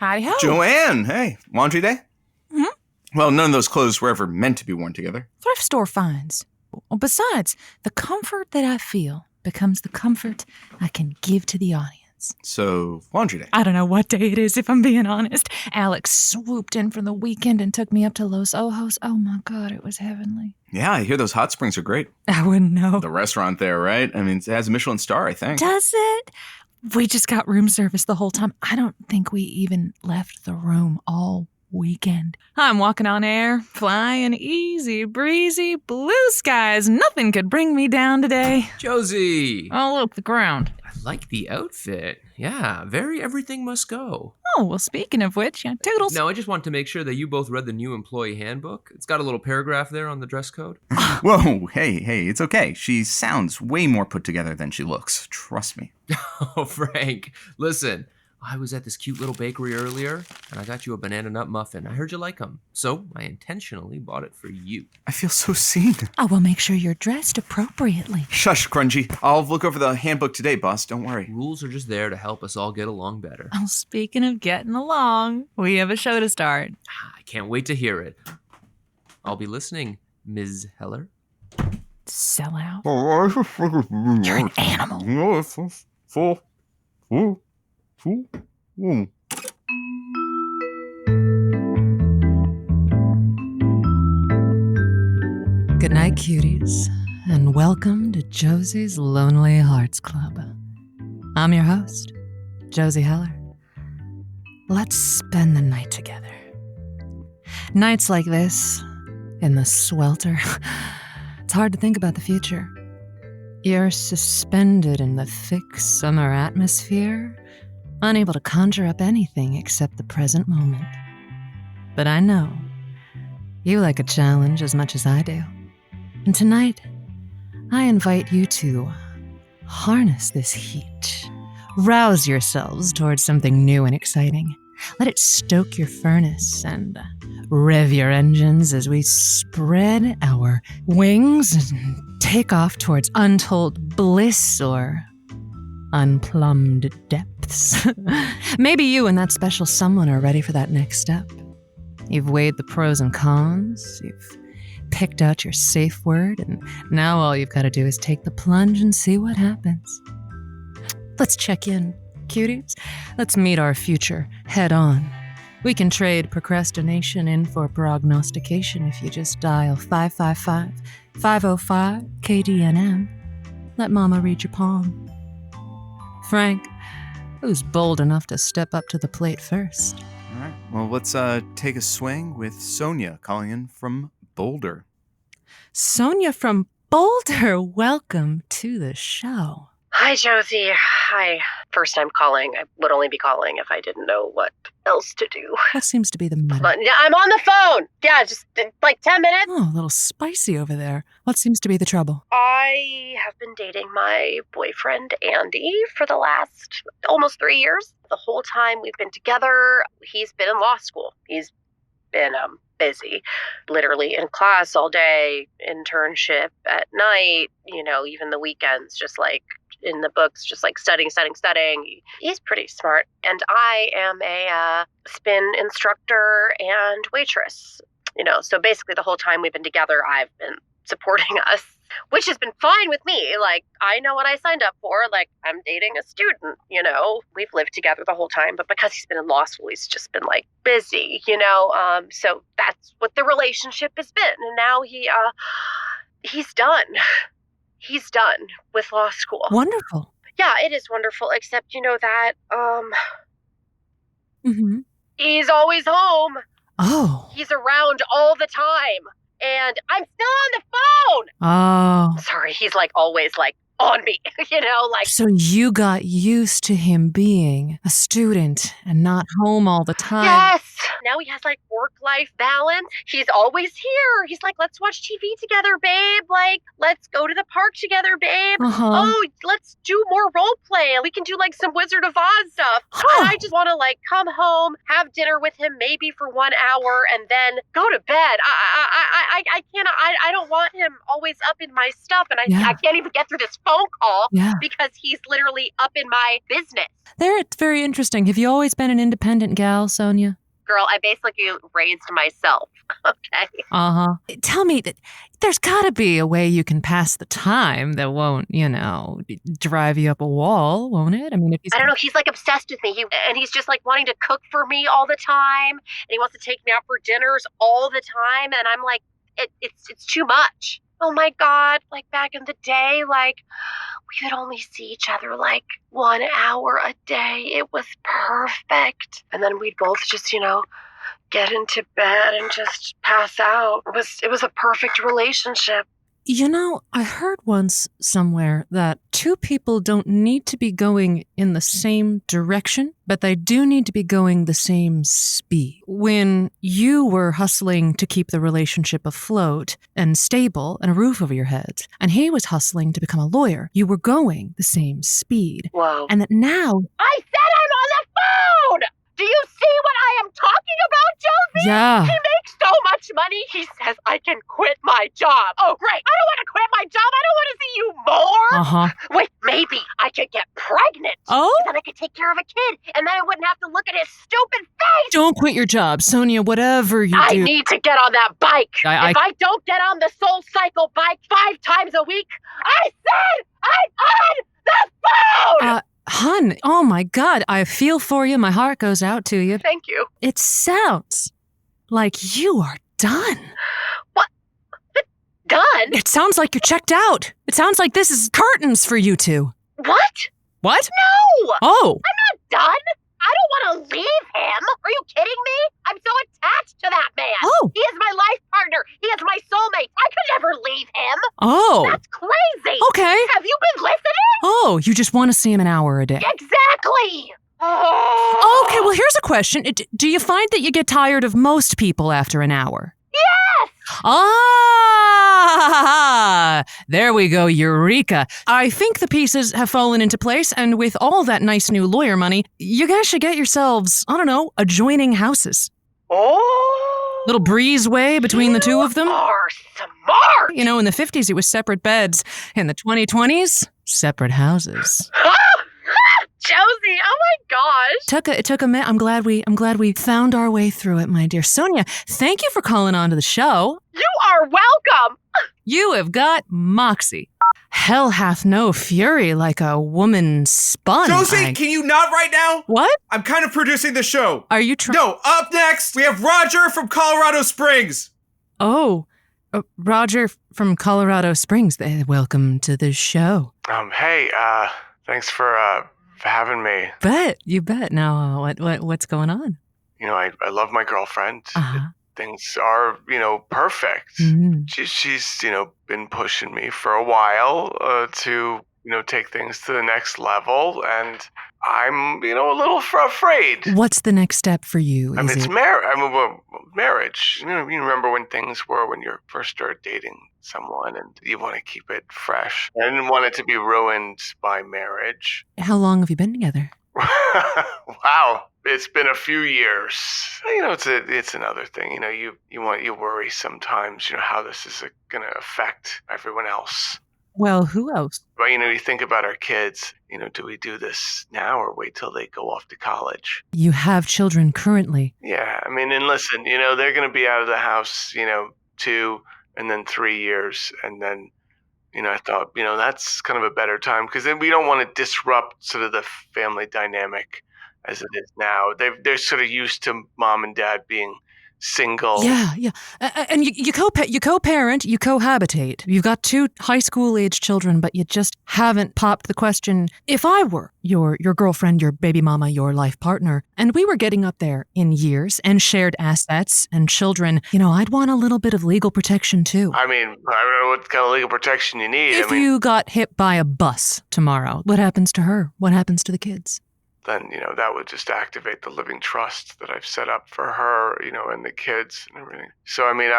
Howdy-ho. Joanne, hey, laundry day? Hmm? Well, none of those clothes were ever meant to be worn together. Thrift store finds. Well, besides, the comfort that I feel becomes the comfort I can give to the audience. So, laundry day. I don't know what day it is, if I'm being honest. Alex swooped in from the weekend and took me up to Los Ojos. Oh my God, it was heavenly. Yeah, I hear those hot springs are great. I wouldn't know. The restaurant there, right? I mean, it has a Michelin star, I think. Does it? We just got room service the whole time. I don't think we even left the room all weekend. I'm walking on air, flying easy, breezy, blue skies. Nothing could bring me down today. Josie! Oh, look, the ground. I like the outfit. Yeah, very everything must go. Oh, well, speaking of which, yeah, toodles. No, I just want to make sure that you both read the new employee handbook. It's got a little paragraph there on the dress code. Whoa, hey, it's okay. She sounds way more put together than she looks. Trust me. Oh, Frank, listen. I was at this cute little bakery earlier, and I got you a banana nut muffin. I heard you like them, so I intentionally bought it for you. I feel so seen. I will make sure you're dressed appropriately. Shush, Grungy. I'll look over the handbook today, boss. Don't worry. Rules are just there to help us all get along better. Oh, speaking of getting along, we have a show to start. I can't wait to hear it. I'll be listening, Ms. Heller. Sell out. You're You're an animal. Good night, cuties, and welcome to Josie's Lonely Hearts Club. I'm your host, Josie Heller. Let's spend the night together. Nights like this, in the swelter, it's hard to think about the future. You're suspended in the thick summer atmosphere, unable to conjure up anything except the present moment. But I know you like a challenge as much as I do. And tonight, I invite you to harness this heat. Rouse yourselves towards something new and exciting. Let it stoke your furnace and rev your engines as we spread our wings and take off towards untold bliss or unplumbed depths. Maybe you and that special someone are ready for that next step. You've weighed the pros and cons, you've picked out your safe word, and now all you've got to do is take the plunge and see what happens. Let's check in, cuties. Let's meet our future head on. We can trade procrastination in for prognostication if you just dial 555-505-KDNM. Let Mama read your palm. Frank, who's bold enough to step up to the plate first? All right. Well, let's take a swing with Sonia calling in from Boulder. Sonia from Boulder, welcome to the show. Hi, Josie. Hi. First time calling. I would only be calling if I didn't know what else to do. What seems to be the matter? But I'm on the phone. Yeah, just like 10 minutes. Oh, a little spicy over there. What seems to be the trouble? I have been dating my boyfriend, Andy, for the last almost 3 years. The whole time we've been together, he's been in law school. He's been busy, literally in class all day, internship at night, even the weekends, just like in the books, just like studying. He's pretty smart. And I am a spin instructor and waitress, so basically the whole time we've been together, I've been supporting us, which has been fine with me. Like, I know what I signed up for. Like, I'm dating a student, we've lived together the whole time, but because he's been in law school, he's just been like busy, so that's what the relationship has been. And now he's done. He's done with law school. Wonderful. Yeah, it is wonderful, except that, he's always home. Oh. He's around all the time. And I'm still on the phone. Oh. Sorry, he's like always like on me, like. So you got used to him being a student and not home all the time. Yes. Now he has like work-life balance. He's always here. He's like, let's watch TV together, babe. Like, let's go to the park together, babe. Oh, let's do more role play. We can do like some Wizard of Oz stuff. And I just want to like come home, have dinner with him maybe for 1 hour, and then go to bed. I can't. I don't want him always up in my stuff, and I can't even get through this phone call because he's literally up in my business. There, it's very interesting. Have you always been an independent gal, Sonia? Girl, I basically raised myself. Okay. Tell me that there's got to be a way you can pass the time that won't, drive you up a wall, won't it? I mean, I don't know. He's like obsessed with me. And he's just like wanting to cook for me all the time. And he wants to take me out for dinners all the time. And I'm like, it's too much. Oh my God, like back in the day, like we would only see each other like 1 hour a day. It was perfect. And then we'd both just, get into bed and just pass out. It was a perfect relationship. I heard once somewhere that two people don't need to be going in the same direction, but they do need to be going the same speed. When you were hustling to keep the relationship afloat and stable and a roof over your heads, and he was hustling to become a lawyer, you were going the same speed. Whoa. And that now... I said I'm on the phone! Do you see what I am talking about, Josie? Yeah. He makes so much money, he says I can quit my job. Oh, great. I don't want to quit my job. I don't want to see you more. Wait, maybe I could get pregnant. Oh? Then I could take care of a kid, and then I wouldn't have to look at his stupid face. Don't quit your job, Sonia, whatever you do. I need to get on that bike. If I don't get on the Soul Cycle bike 5 times a week, I said I'm on the phone! Hun, oh my God, I feel for you. My heart goes out to you. Thank you. It sounds like you are done. What? Done? It sounds like you're checked out. It sounds like this is curtains for you two. What? What? No! Oh! I'm not done. I don't want to leave him. Are you kidding me? I'm so attached to that man. Oh. He is my life partner. He is my soulmate. I could never leave him. Oh. That's crazy. Okay. Have you been listening? Oh, you just want to see him an hour a day. Exactly. Okay, well, here's a question. Do you find that you get tired of most people after an hour? Yes. There we go, eureka. I think the pieces have fallen into place, and with all that nice new lawyer money, you guys should get yourselves, adjoining houses. Oh. Little breezeway between the two of them. You are smart. In the 50s, it was separate beds. In the 2020s, separate houses. Josie, oh my gosh. It took a minute. I'm glad we found our way through it, my dear Sonia. Thank you for calling on to the show. You are welcome. You have got moxie. Hell hath no fury like a woman spun. Josie, can you not right now? What? I'm kind of producing the show. Are you trying? No, up next, we have Roger from Colorado Springs. Oh, Roger from Colorado Springs. Welcome to the show. Hey, thanks for having me. You bet. Now, what's going on? I love my girlfriend. Uh-huh. Things are, perfect. Mm-hmm. She's, been pushing me for a while to, take things to the next level, and I'm, a little afraid. What's the next step for you? It's marriage. You remember when things were when you first started dating someone, and you want to keep it fresh. I didn't want it to be ruined by marriage. How long have you been together? Wow, it's been a few years. It's another thing. You worry sometimes. How this is going to affect everyone else. Well, who else? But you think about our kids. Do we do this now or wait till they go off to college? You have children currently. Yeah, and listen, they're going to be out of the house, 2 and then 3 years, and then. I thought, that's kind of a better time because then we don't want to disrupt sort of the family dynamic as it is now. They're sort of used to mom and dad being single. Yeah. And you co-parent, you cohabitate. You've got 2 high school age children, but you just haven't popped the question, if I were your girlfriend, your baby mama, your life partner, and we were getting up there in years and shared assets and children, I'd want a little bit of legal protection too. I don't know what kind of legal protection you need. If you got hit by a bus tomorrow, what happens to her? What happens to the kids? then, that would just activate the living trust that I've set up for her, and the kids and everything. So, I mean,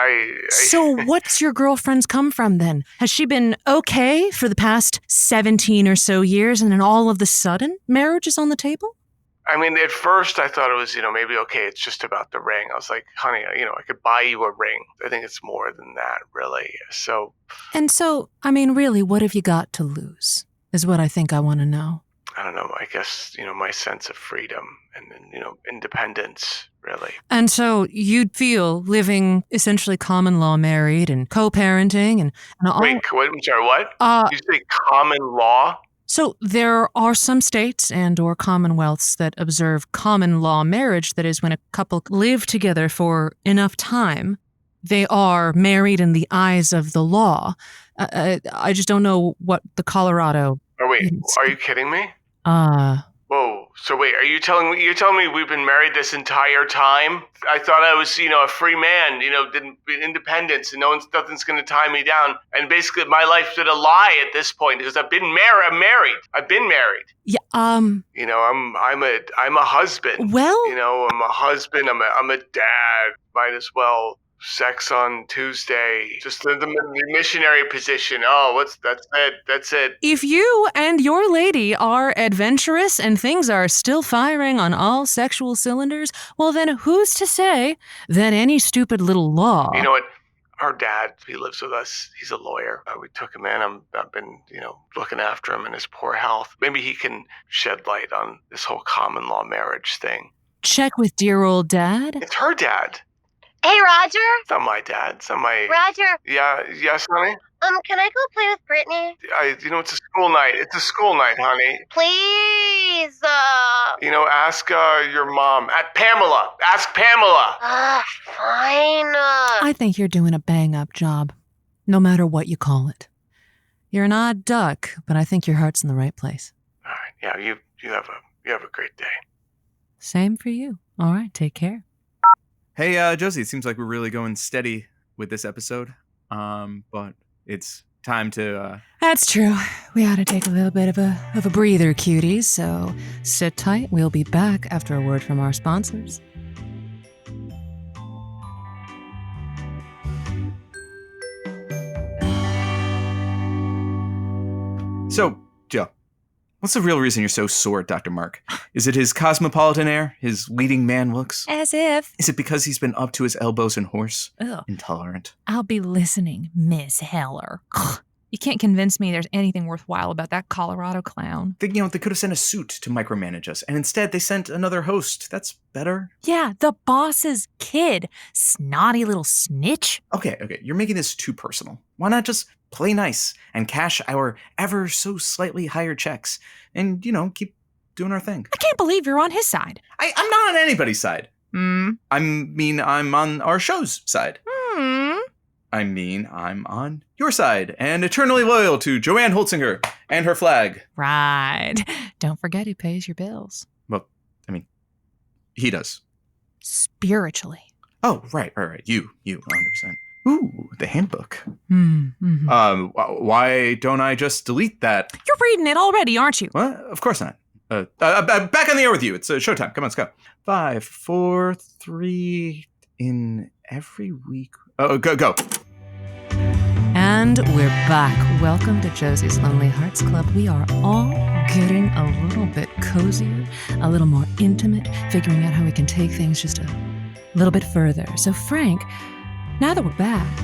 So what's your girlfriend's come from then? Has she been okay for the past 17 or so years, and then all of the sudden, marriage is on the table? I mean, at first I thought it was, maybe, okay, it's just about the ring. I was like, honey, I could buy you a ring. I think it's more than that, really. And so, I mean, really, what have you got to lose, is what I think I want to know. I don't know, I guess, my sense of freedom and then, independence, really. And so you'd feel living essentially common law married and co-parenting and all... Wait, I'm sorry, what? You say common law? So there are some states and or commonwealths that observe common law marriage. That is, when a couple live together for enough time, they are married in the eyes of the law. I just don't know what the Colorado... Oh, wait, are you kidding me? Whoa, so wait, you're telling me we've been married this entire time? I thought I was, a free man, independence, and nothing's going to tie me down. And basically my life's been a lie at this point because I've been married. I've been married. Yeah, I'm a husband. Well, I'm a husband, I'm a dad. Might as well sex on Tuesday, just the missionary position. That's it. If you and your lady are adventurous and things are still firing on all sexual cylinders, well then who's to say that any stupid little law... You know what? Our dad, he lives with us. He's a lawyer. We took him in. I've been, looking after him in his poor health. Maybe he can shed light on this whole common law marriage thing. Check with dear old dad. It's her dad. Hey, Roger. It's not my dad. It's not my... Roger. Yeah, yes, honey? Can I go play with Brittany? It's a school night. It's a school night, honey. Please. Ask your mom. Pamela. Ask Pamela. Fine. I think you're doing a bang-up job, no matter what you call it. You're an odd duck, but I think your heart's in the right place. All right. Yeah, you have a great day. Same for you. All right, take care. Hey, Josie, it seems like we're really going steady with this episode. But it's time to... That's true. We ought to take a little bit of a breather, cuties. So sit tight. We'll be back after a word from our sponsors. So, Joe, what's the real reason you're so sore at Dr. Mark? Is it his cosmopolitan air? His leading man looks? As if. Is it because he's been up to his elbows in horse? Ugh. Intolerant. I'll be listening, Miss Heller. You can't convince me there's anything worthwhile about that Colorado clown. They could have sent a suit to micromanage us, and instead they sent another host. That's better. Yeah, the boss's kid. Snotty little snitch. Okay, you're making this too personal. Why not just play nice and cash our ever so slightly higher checks and, keep doing our thing? I can't believe you're on his side. I'm not on anybody's side. I'm on our show's side. I'm on your side and eternally loyal to Joanne Holtzinger and her flag. Right. Don't forget who pays your bills. Well, he does. Spiritually. Oh, right. You, 100%. Ooh, the handbook. Mm-hmm. Why don't I just delete that? You're reading it already, aren't you? What? Of course not. Back on the air with you. It's showtime. Come on, let's go. 5, 4, 3 in every week. Oh, go. And we're back. Welcome to Josie's Lonely Hearts Club. We are all getting a little bit cozier, a little more intimate, figuring out how we can take things just a little bit further. So, Frank, now that we're back,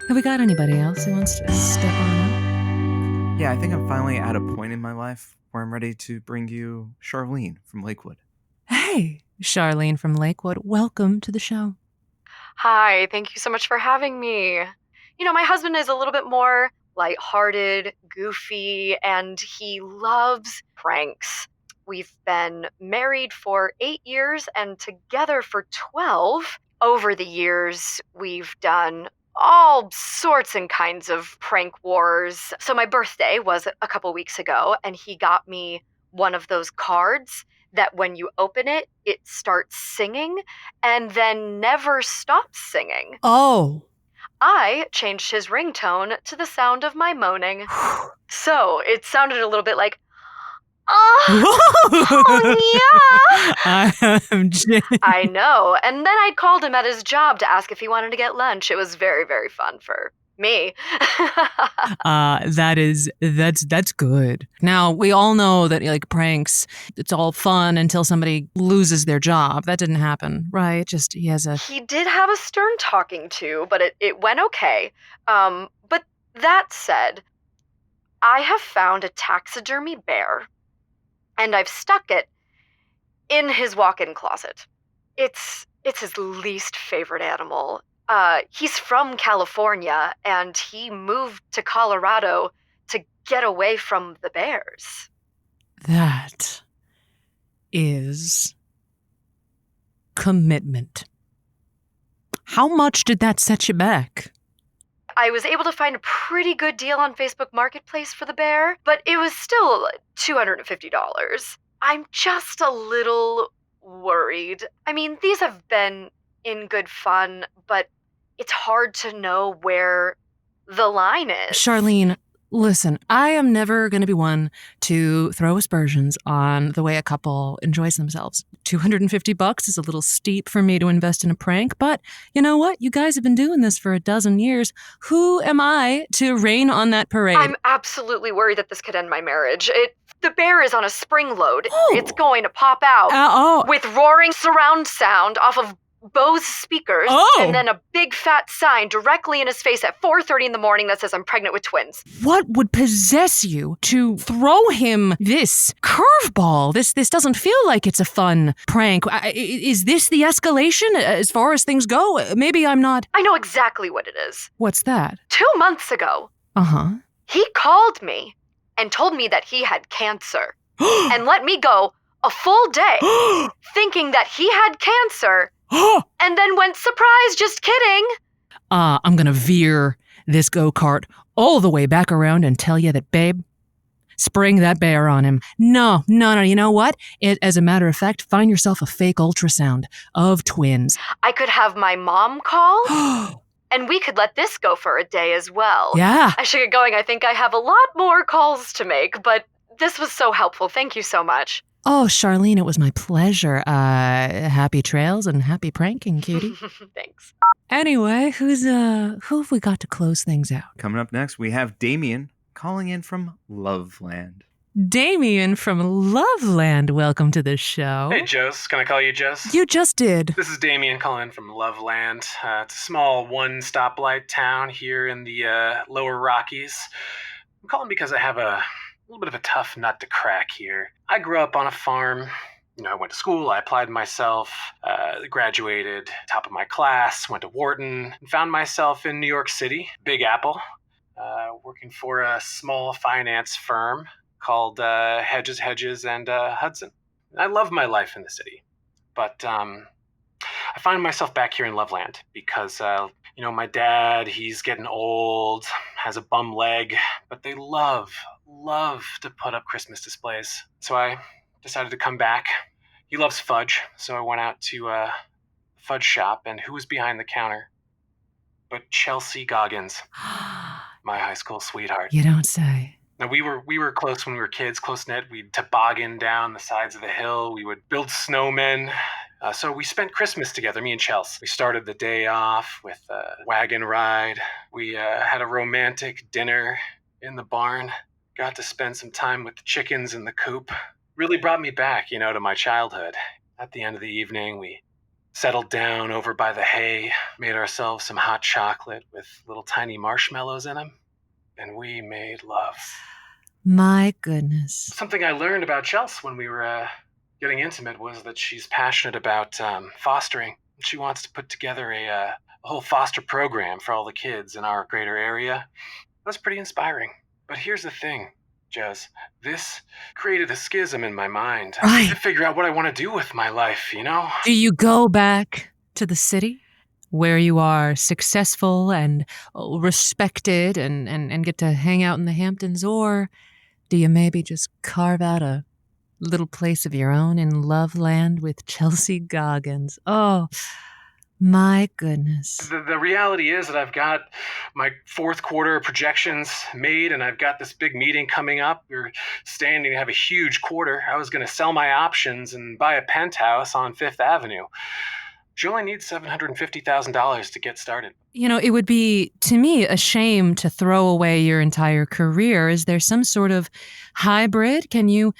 have we got anybody else who wants to step on up? Yeah, I think I'm finally at a point in my life where I'm ready to bring you Charlene from Lakewood. Hey, Charlene from Lakewood, welcome to the show. Hi, thank you so much for having me. My husband is a little bit more lighthearted, goofy, and he loves pranks. We've been married for 8 years and together for 12. Over the years, we've done all sorts and kinds of prank wars. So my birthday was a couple weeks ago, and he got me one of those cards that when you open it, it starts singing and then never stops singing. Oh. I changed his ringtone to the sound of my moaning. So it sounded a little bit like, I'm Jane. I know. And then I called him at his job to ask if he wanted to get lunch. It was very, very fun for me. That's good. Now, we all know that like pranks, it's all fun until somebody loses their job. That didn't happen, right? Just he did have a stern talking to, but it went okay. But that said, I have found a taxidermy bear, and I've stuck it in his walk-in closet. It's his least favorite animal. He's from California, and he moved to Colorado to get away from the bears. That is commitment. How much did that set you back? I was able to find a pretty good deal on Facebook Marketplace for the bear, but it was still $250. I'm just a little worried. I mean, these have been in good fun, but it's hard to know where the line is. Charlene, listen, I am never going to be one to throw aspersions on the way a couple enjoys themselves. $250 is a little steep for me to invest in a prank, but you know what? You guys have been doing this for a dozen years. Who am I to rain on that parade? I'm absolutely worried that this could end my marriage. The bear is on a spring load. Oh. It's going to pop out with roaring surround sound off of Bose speakers, and then a big fat sign directly in his face at 4:30 in the morning that says I'm pregnant with twins. What would possess you to throw him this curveball? This doesn't feel like it's a fun prank. Is this the escalation as far as things go? Maybe I'm not... I know exactly what it is. What's that? 2 months ago, he called me and told me that he had cancer and let me go a full day thinking that he had cancer and then went, surprise, just kidding. I'm going to veer this go-kart all the way back around and tell you that, babe, spring that bear on him. No. You know what? As a matter of fact, find yourself a fake ultrasound of twins. I could have my mom call, and we could let this go for a day as well. Yeah. I should get going. I think I have a lot more calls to make, but this was so helpful. Thank you so much. Oh, Charlene, it was my pleasure. Happy trails and happy pranking, cutie. Thanks. Anyway, who have we got to close things out? Coming up next, we have Damien calling in from Loveland. Damien from Loveland, welcome to the show. Hey, Jose. Can I call you Jose? You just did. This is Damien calling in from Loveland. It's a small one-stoplight town here in the lower Rockies. I'm calling because I have a little bit of a tough nut to crack here. I grew up on a farm. I went to school, I applied myself, graduated, top of my class, went to Wharton, and found myself in New York City, Big Apple, working for a small finance firm called Hedges, and Hudson. I love my life in the city, but I find myself back here in Loveland because, my dad, he's getting old, has a bum leg, but they love to put up Christmas displays. So I decided to come back. He loves fudge, so I went out to a fudge shop, and who was behind the counter but Chelsea Goggins, my high school sweetheart. You don't say. Now, we were close when we were kids, close-knit. We'd toboggan down the sides of the hill. We would build snowmen. So we spent Christmas together, me and Chelsea. We started the day off with a wagon ride. We had a romantic dinner in the barn. Got to spend some time with the chickens in the coop. Really brought me back, to my childhood. At the end of the evening, we settled down over by the hay, made ourselves some hot chocolate with little tiny marshmallows in them, and we made love. My goodness. Something I learned about Chelsea when we were getting intimate was that she's passionate about fostering. She wants to put together a whole foster program for all the kids in our greater area. That's pretty inspiring. But here's the thing, Jose. This created a schism in my mind. I need to figure out what I want to do with my life, Do you go back to the city where you are successful and respected and get to hang out in the Hamptons? Or do you maybe just carve out a little place of your own in Loveland with Chelsea Goggins? Oh, My goodness. The reality is that I've got my fourth quarter projections made, and I've got this big meeting coming up. We're standing to have a huge quarter. I was going to sell my options and buy a penthouse on Fifth Avenue. She only needs $750,000 to get started. It would be, to me, a shame to throw away your entire career. Is there some sort of hybrid? Can you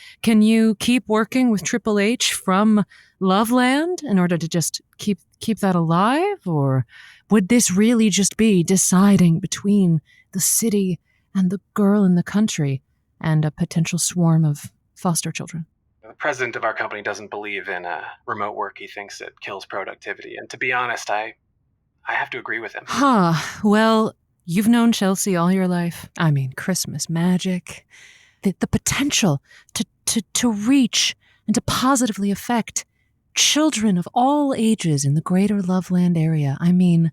keep working with Triple H from Loveland in order to just keep that alive? Or would this really just be deciding between the city and the girl in the country and a potential swarm of foster children? The president of our company doesn't believe in remote work. He thinks it kills productivity. And to be honest, I have to agree with him. Well, you've known Chelsea all your life. I mean, Christmas magic, the potential to reach and to positively affect children of all ages in the greater Loveland area. I mean,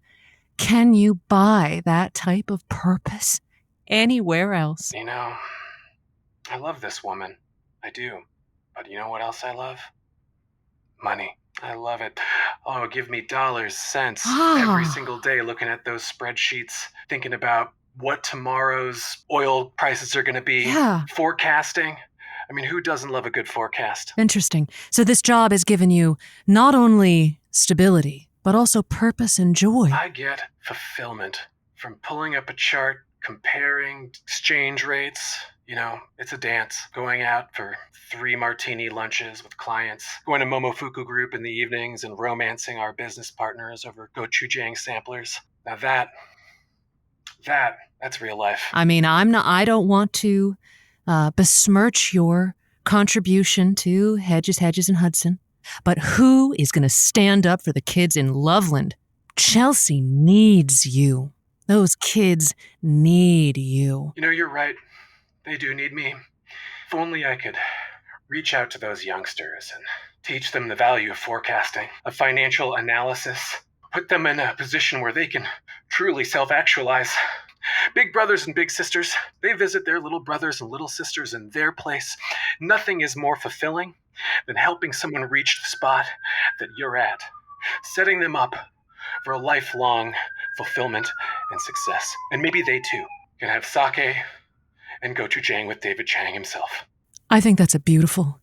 can you buy that type of purpose anywhere else? I love this woman. I do. But you know what else I love? Money. I love it. Oh, give me dollars, cents every single day looking at those spreadsheets, thinking about what tomorrow's oil prices are going to be. Yeah. Forecasting. I mean, who doesn't love a good forecast? Interesting. So this job has given you not only stability, but also purpose and joy. I get fulfillment from pulling up a chart, comparing exchange rates. It's a dance. Going out for 3 martini lunches with clients, going to Momofuku Group in the evenings, and romancing our business partners over gochujang samplers. Now that's real life. I mean, I don't want to besmirch your contribution to Hedges, and Hudson, but who is going to stand up for the kids in Loveland? Chelsea needs you. Those kids need you. You're right. They do need me. If only I could reach out to those youngsters and teach them the value of forecasting, of financial analysis, put them in a position where they can truly self-actualize. Big brothers and big sisters, they visit their little brothers and little sisters in their place. Nothing is more fulfilling than helping someone reach the spot that you're at, setting them up for a lifelong fulfillment and success. And maybe they too can have sake and gochujang with David Chang himself. I think that's a beautiful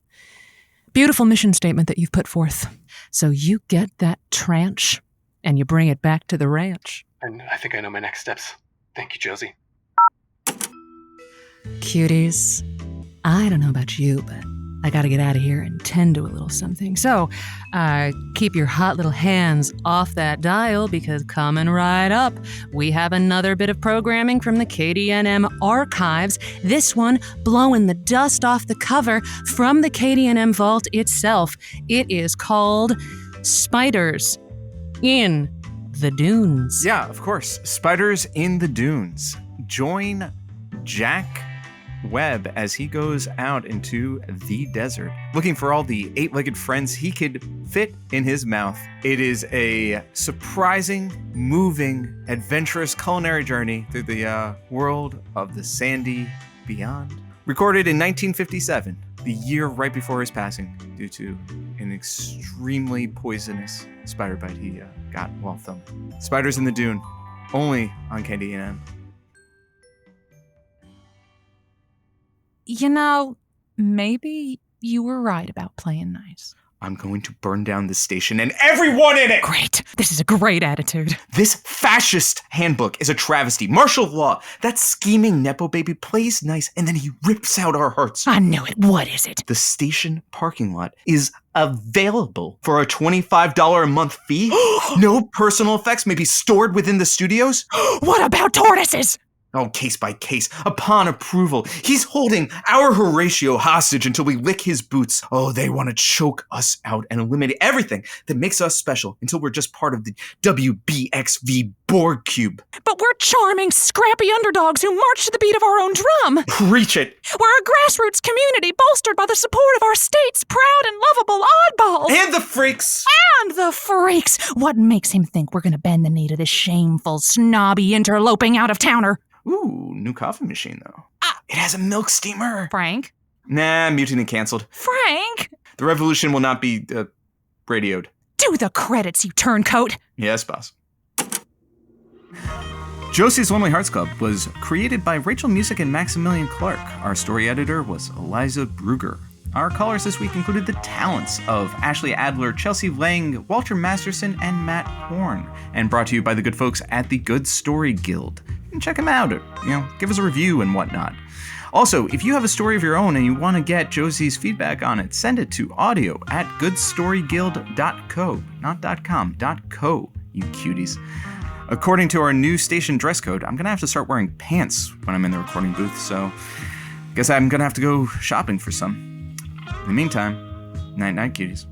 mission statement that you've put forth. So you get that tranche and you bring it back to the ranch. And I think I know my next steps. Thank you, Josie. Cuties, I don't know about you, but I gotta get out of here and tend to a little something. So keep your hot little hands off that dial, because coming right up, we have another bit of programming from the KDNM archives. This one blowing the dust off the cover from the KDNM vault itself. It is called Spiders in the Dunes. Yeah, of course. Spiders in the Dunes. Join Jack Webb as he goes out into the desert, looking for all the 8-legged friends he could fit in his mouth. It is a surprising, moving, adventurous culinary journey through the world of the sandy beyond. Recorded in 1957, the year right before his passing, due to an extremely poisonous spider bite he got while filming. Spiders in the Dune, only on KDNM. Maybe you were right about playing nice. I'm going to burn down this station and everyone in it! Great. This is a great attitude. This fascist handbook is a travesty. Martial law. That scheming Nepo baby plays nice and then he rips out our hearts. I knew it. What is it? The station parking lot is available for a $25 a month fee. No personal effects may be stored within the studios. What about tortoises? Oh, case by case, upon approval. He's holding our Horatio hostage until we lick his boots. Oh, they want to choke us out and eliminate everything that makes us special until we're just part of the WBXV Borg Cube. But we're charming, scrappy underdogs who march to the beat of our own drum. Preach it. We're a grassroots community bolstered by the support of our state's proud and lovable oddballs. And the freaks. And the freaks. What makes him think we're going to bend the knee to this shameful, snobby, interloping out-of-towner? Ooh, new coffee machine, though. It has a milk steamer. Frank? Nah, mutiny canceled. Frank? The revolution will not be radioed. Do the credits, you turncoat! Yes, boss. Josie's Lonely Hearts Club was created by Rachel Music and Maximilian Clark. Our story editor was Aliza Brugger. Our callers this week included the talents of Ashley Adler, Chelsea Lang, Walter Masterson, and Matt Horn, and brought to you by the good folks at the Good Story Guild. You can check them out, give us a review and whatnot. Also, if you have a story of your own and you want to get Josie's feedback on it, send it to audio@goodstoryguild.co, not .com, .co, you cuties. According to our new station dress code, I'm going to have to start wearing pants when I'm in the recording booth, so guess I'm going to have to go shopping for some. In the meantime, night-night, cuties.